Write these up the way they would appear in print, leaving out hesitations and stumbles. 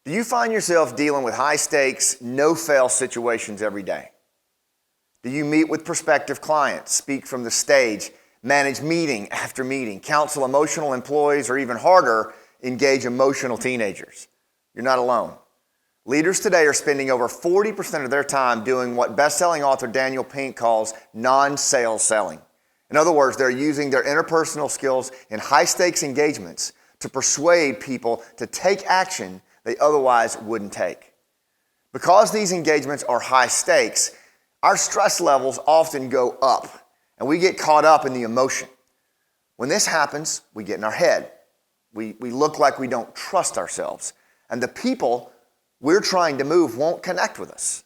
Do you find yourself dealing with high-stakes, no-fail situations every day? Do you meet with prospective clients, speak from the stage, manage meeting after meeting, counsel emotional employees, or even harder, engage emotional teenagers? You're not alone. Leaders today are spending over 40% of their time doing what best-selling author Daniel Pink calls non-sales selling. In other words, they're using their interpersonal skills in high-stakes engagements to persuade people to take action they otherwise wouldn't take. Because these engagements are high stakes, our stress levels often go up, and we get caught up in the emotion. When this happens, we get in our head. We look like we don't trust ourselves, and the people we're trying to move won't connect with us.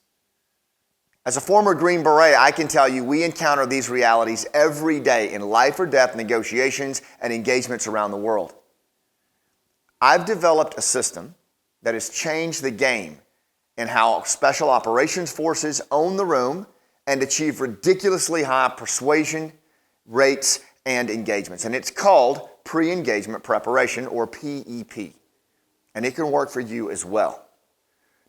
As a former Green Beret, I can tell you we encounter these realities every day in life or death negotiations and engagements around the world. I've developed a system that has changed the game in how special operations forces own the room and achieve ridiculously high persuasion rates and engagements. And it's called pre-engagement preparation, or PEP. And it can work for you as well.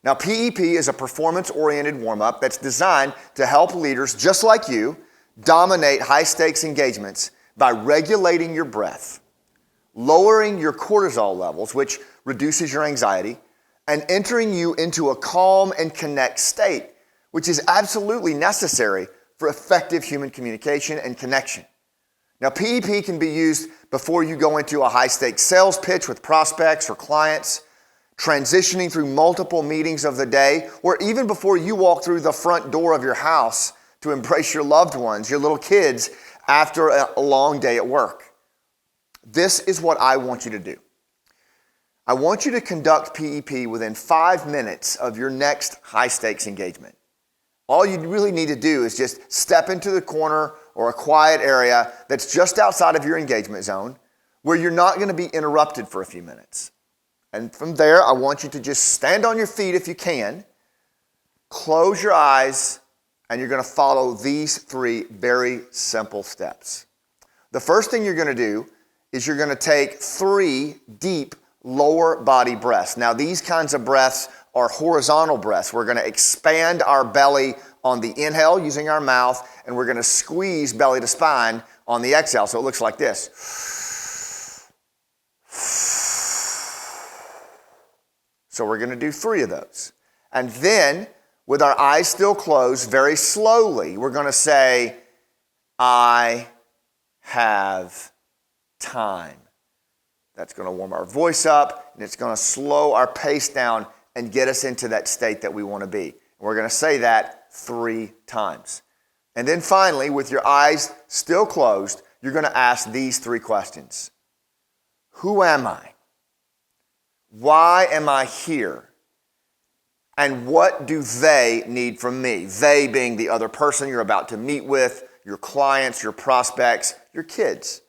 Now, PEP is a performance-oriented warm-up that's designed to help leaders just like you dominate high-stakes engagements by regulating your breath, lowering your cortisol levels, which reduces your anxiety, and entering you into a calm and connect state, which is absolutely necessary for effective human communication and connection. Now, PEP can be used before you go into a high-stakes sales pitch with prospects or clients, transitioning through multiple meetings of the day, or even before you walk through the front door of your house to embrace your loved ones, your little kids, after a long day at work. This is what I want you to do. I want you to conduct PEP within 5 minutes of your next high-stakes engagement. All you really need to do is just step into the corner or a quiet area that's just outside of your engagement zone where you're not going to be interrupted for a few minutes. And from there, I want you to just stand on your feet if you can, close your eyes, and you're going to follow these 3 very simple steps. The first thing you're going to do is you're going to take 3 deep lower body breaths. Now, these kinds of breaths are horizontal breaths. We're going to expand our belly on the inhale using our mouth, and we're going to squeeze belly to spine on the exhale. So it looks like this. So we're going to do 3 of those. And then, with our eyes still closed, very slowly, we're going to say, I have time. That's going to warm our voice up, and it's going to slow our pace down and get us into that state that we want to be. And we're going to say that 3 times. And then finally, with your eyes still closed, you're going to ask these 3 questions. Who am I? Why am I here? And what do they need from me? They being the other person you're about to meet with, your clients, your prospects, your kids.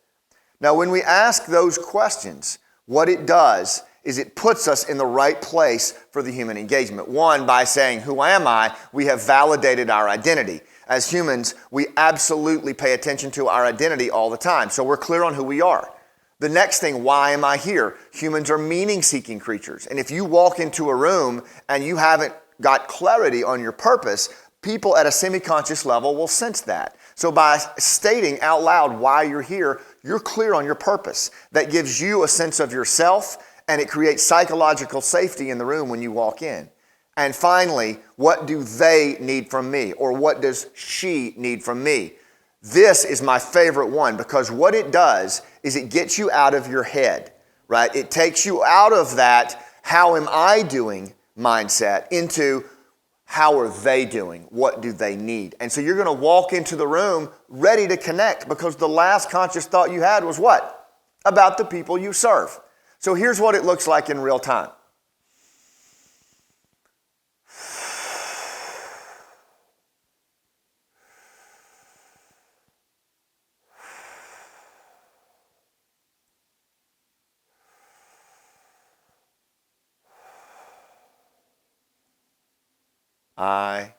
Now, when we ask those questions, what it does is it puts us in the right place for the human engagement. 1, by saying, who am I? We have validated our identity. As humans, we absolutely pay attention to our identity all the time, so we're clear on who we are. The next thing, why am I here? Humans are meaning-seeking creatures, and if you walk into a room and you haven't got clarity on your purpose, people at a semi-conscious level will sense that. So by stating out loud why you're here, you're clear on your purpose. That gives you a sense of yourself, and it creates psychological safety in the room when you walk in. And finally, what do they need from me? Or what does she need from me? This is my favorite one, because what it does is it gets you out of your head, right? It takes you out of that how am I doing mindset into how are they doing? What do they need? And so you're going to walk into the room ready to connect, because the last conscious thought you had was what? About the people you serve. So here's what it looks like in real time. I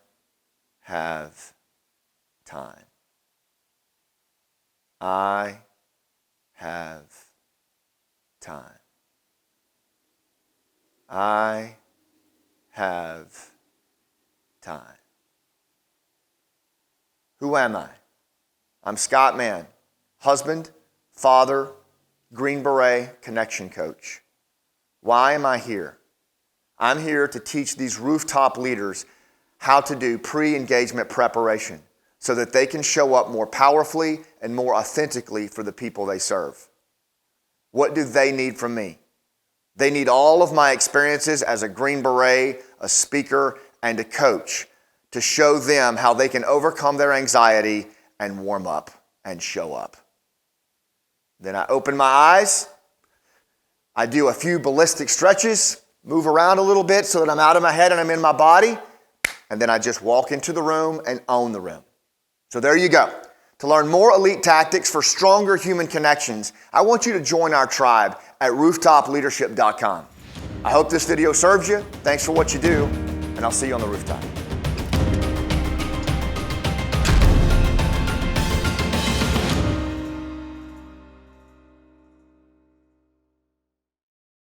have time. I have time. I have time. Who am I? I'm Scott Mann, husband, father, Green Beret connection coach. Why am I here? I'm here to teach these rooftop leaders how to do pre-engagement preparation so that they can show up more powerfully and more authentically for the people they serve. What do they need from me? They need all of my experiences as a Green Beret, a speaker, and a coach to show them how they can overcome their anxiety and warm up and show up. Then I open my eyes, I do a few ballistic stretches, move around a little bit so that I'm out of my head and I'm in my body, and then I just walk into the room and own the room. So there you go. To learn more elite tactics for stronger human connections, I want you to join our tribe at RooftopLeadership.com. I hope this video serves you. Thanks for what you do, and I'll see you on the rooftop.